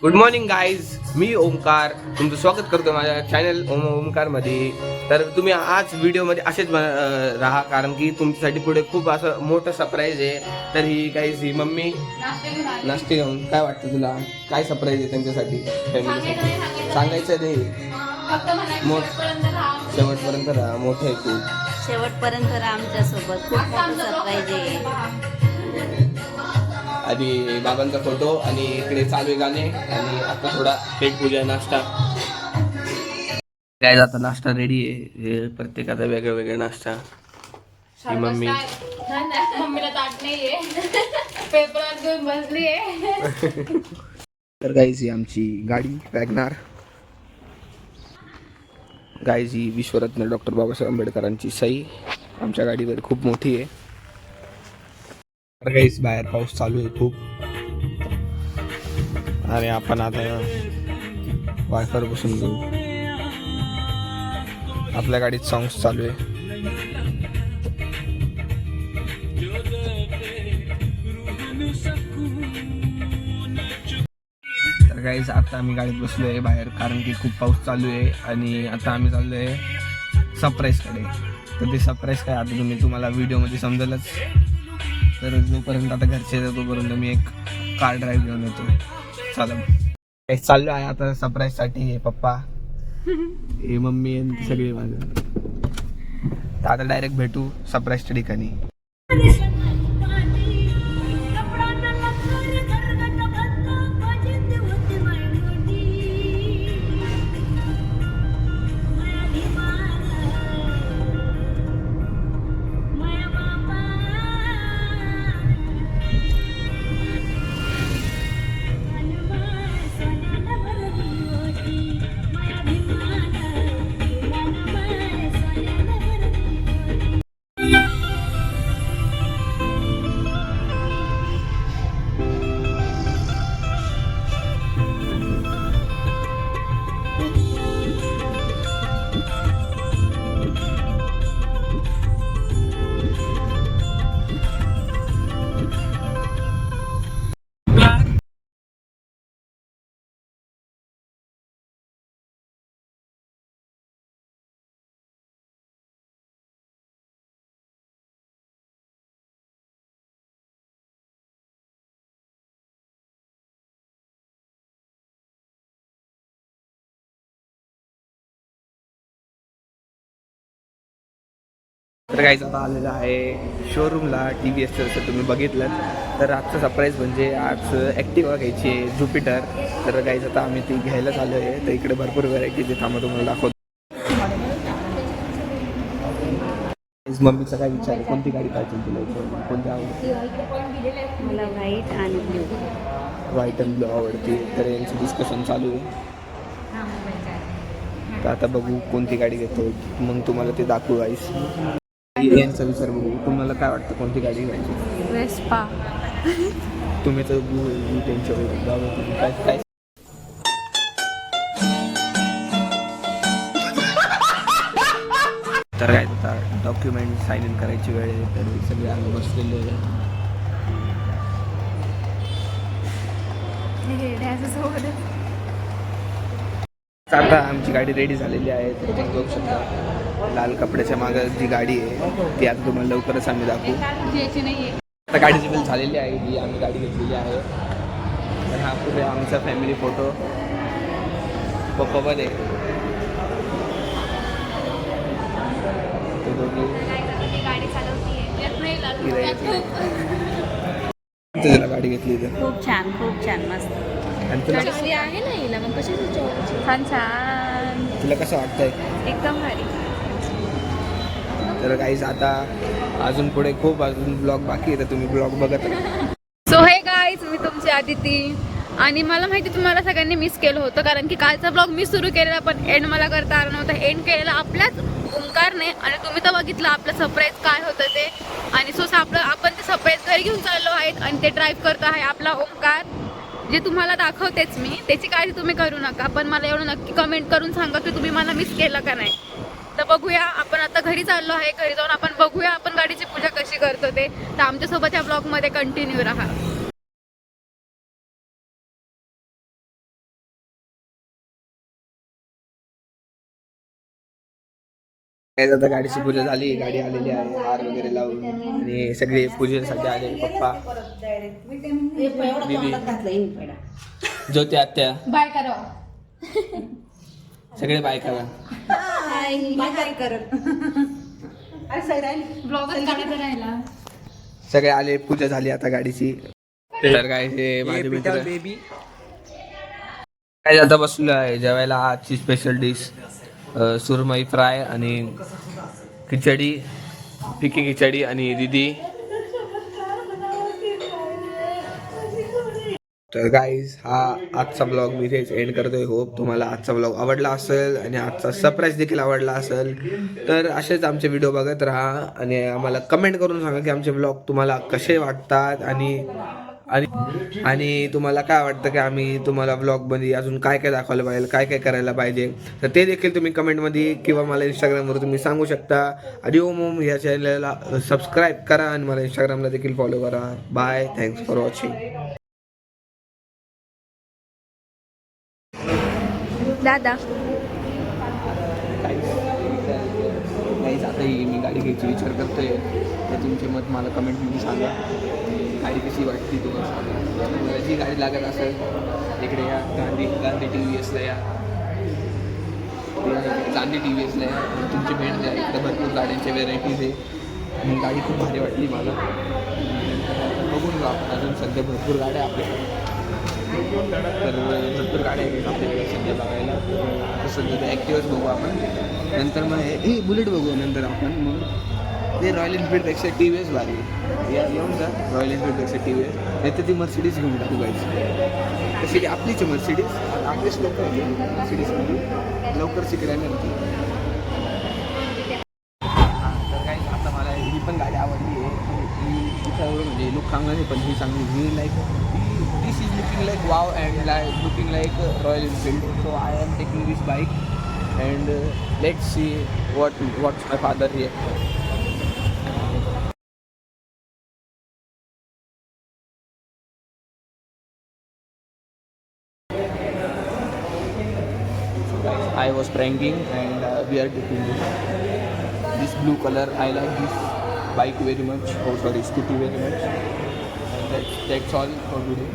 Good morning guys, मी ओमकार तुमचं स्वागत करतो माझ्या चॅनल ओमकारमध्ये. तर तुम्ही आज व्हिडिओमध्ये असेच राहा, कारण की तुमच्यासाठी पुढे खूप असं मोठं सरप्राईज आहे. तर ही गाईज ही मम्मी नाश्ते घेऊन. काय वाटतं तुला, काय सरप्राईज आहे त्यांच्यासाठी, फॅमिलीसाठी? सांगायचं नाही, शेवटपर्यंत राहा. मोठं आहे खूप, शेवटपर्यंत राहा आमच्यासोबत. खूप मोठं सरप्राईज आहे. आणि बाबांचा फोटो, आणि इकडे चालू आहे गाणे, आणि आता थोडा पेट पूजा नाश्ता. काय आता नाश्ता रेडी आहे, प्रत्येकाचा वेगळा वेगळा नाश्ता. ही मम्मी मम्मीला ताट नाहीये, पेपर घेऊन बसली आहे. तर गाईज ही आमची गाडी वॅगनार. गाईज ही विश्वरत्न डॉक्टर बाबासाहेब आंबेडकरांची सही आमच्या गाडीवर खूप मोठी आहे. तर गाईज बाहेर पाऊस चालू आहे खूप, आणि आपण आता वायफायर बसून घेऊ. आपल्या गाडीत सॉंग्स चालू आहे. तर गाईज आता आम्ही गाडीत बसलोय बाहेर, कारण की खूप पाऊस चालू आहे, आणि आता आम्ही चाललोय सरप्राईजकडे. तर ते सरप्राईज काय आता तुम्हाला व्हिडिओमध्ये समजेलच. तर जोपर्यंत आता घरचे येतो तोपर्यंत मी एक कार ड्राईव्ह घेऊन येतो. चला चाललो आहे आता सरप्राईज साठी. हे पप्पा, हे मम्मी, आणि सगळे माझं. तर आता डायरेक्ट भेटू सरप्राईजच्या ठिकाणी. तर काहीच आता आलेलं आहे शोरूमला TVS. जसं तुम्ही बघितलं, तर आजचं सरप्राईज म्हणजे आज ॲक्टिवा घ्यायची आहे, ज्युपिटर. तर काहीच आता आम्ही ती घ्यायला चालू आहे. तर इकडे भरपूर व्हरायटीज आहे, थांबा तुम्हाला दाखवतो. मम्मीचा काय विचार आहे, कोणती गाडी पाहिजे तुला, कोणती आवडते? मला व्हाईट आणि ब्ल्यू. व्हाईट आणि ब्लू आवडते. तर यांचं डिस्कशन चालू आहे. तर आता बघू कोणती गाडी घेतो, मग तुम्हाला ते दाखवू. आईस यांचा विचार बघू, तुम्हाला काय वाटतं कोणती गाडी घ्यायची? वेस्पा. तुम्ही तर त्यांच्या काय काय. तर काय आता डॉक्युमेंट साइन इन करायची वेळ आहे. तर सगळे आम्ही बसलेले आहे. आता आमची गाडी रेडी झालेली आहे. तर तुम्ही बघू शकता लाल कपड्याच्या मागे जी गाडी आहे ती आता तुम्हाला लवकरच आम्ही दाखवू. आता गाडीची बिल झालेली आहे, ही आम्ही गाडी घेतलेली आहे. तर हा पुढे आमचा फॅमिली फोटो. पप्पा पण आहे, ते दोघी तुला गाडी घेतली तर. खूप छान मस्त. आणि तुला आहे ना हिला, मग कशी छान छान, तुला कसं वाटतंय? एकदम भारी. तर काहीच आता अजून पुढे खूप अजून ब्लॉग बाकी आहे, तर तुम्ही ब्लॉग बघत राहा. सो हे गाईज, मी तुमची आदिती. आणि मला माहिती तुम्हाला सगळ्यांनी मिस केलं होतं, कारण की कालचा ब्लॉग मी सुरू केलेला, पण एंड मला करता आला नव्हता. एंड केलेला आपल्याच ओमकारने, आणि तुम्ही तर बघितलं आपलं सरप्राईज काय होतं ते. आणि सो आपण ते सरप्राईज घरी घेऊन चाललो आहेत, आणि ते ड्राईव्ह करत आहे आपला ओमकार, जे तुम्हाला दाखवतेच मी. त्याची काळजी तुम्ही करू नका, पण मला एवढं नक्की कमेंट करून सांगा की तुम्ही मला मिस केलं का नाही. तर बघूया, आपण आता घरी चाललो आहे. घरी जाऊन आपण बघूया आपण गाडीची पूजा कशी करतो ते. तर आमच्यासोबत या ब्लॉगमध्ये कंटिन्यू राहा. आता गाडीची पूजा झाली, गाडी आलेली आहे हार वगैरे लावून आणि सगळे पूजेसाठी आले. पप्पा, दीदी, ज्योती आत्या, बाय करा. सगळे बाय करा. ब्लॉगच काढायचा राहिला. सगळे आले, पूजा झाली आता गाडीची. तर काय हे माझे मित्र बेबी काय आता बसलो आहे जेवायला. आजची स्पेशल डिश सुरमई फ्राय आणि खिचडी, फिकी खिचडी आणि दीदी. तर गाईज हा आजचा ब्लॉग मी इथेच एंड करतोय. होप तुम्हाला आजचा ब्लॉग आवडला असेल आणि आजचा सरप्राईज देखील आवडला असेल. तर असेच आमचे व्हिडिओ बघत राहा आणि आम्हाला कमेंट करून सांगा की आमचे ब्लॉग तुम्हाला कसे वाटतात आणि आणि तुम्हाला काय वाटतं की आम्ही तुम्हाला ब्लॉगमध्ये अजून काय काय दाखवायला पाहिजे, काय काय करायला पाहिजे. तर ते देखील तुम्ही कमेंटमध्ये किंवा मला इंस्टाग्रामवर तुम्ही सांगू शकता. आणि ओम या चॅनलला सबस्क्राईब करा आणि मला इंस्टाग्रामला देखील फॉलो करा. Bye, thanks for watching. दादा काहीच आता मी गाडी घ्यायची विचार करतोय. तर तुमचे मत मला कमेंटमध्ये सांगा. गाडी कशी वाटते तुम्हाला सांगा. मला जी गाडी लागत असेल इकडे या गांधी TVSला या, गांधी TVSला या, तुमची भेट द्या. इकडे भरपूर गाड्यांच्या व्हेरायटीज आहे आणि गाडी खूप भारी वाटली मला. बघून जा आपण, अजून सध्या भरपूर गाड्या आपल्याकडे. तर भरपूर गाड्या आहेत आपल्याकडे सध्या बघायला. आता सध्या ते ॲक्टिव्हच बघू आपण, नंतर मग हे बुलेट बघू नंतर आपण. मग ते रॉयल एनफिल्डपेक्षा TVS भारी येऊन जा. रॉयल एनफिल्डपेक्षा TVS नाही तर ती मर्सिडीज घेऊन टाकू पाहिजे. तशी आपलीच आहे मर्सिडीज. आपलीच लवकर मर्सिडीजमध्ये लवकर शिकायला मिळते. तर काही आता मला ही पण गाडी आवडली आहे. ही तिच्यावर म्हणजे लुक चांगलं नाही पण ही चांगली. ही like this is looking like wow and like looking like Royal Enfield. So I am taking this bike and let's see what's my father here. I was pranking and we are taking this blue color. I like this bike very much. Oh sorry, scooty very much. And that's all for today.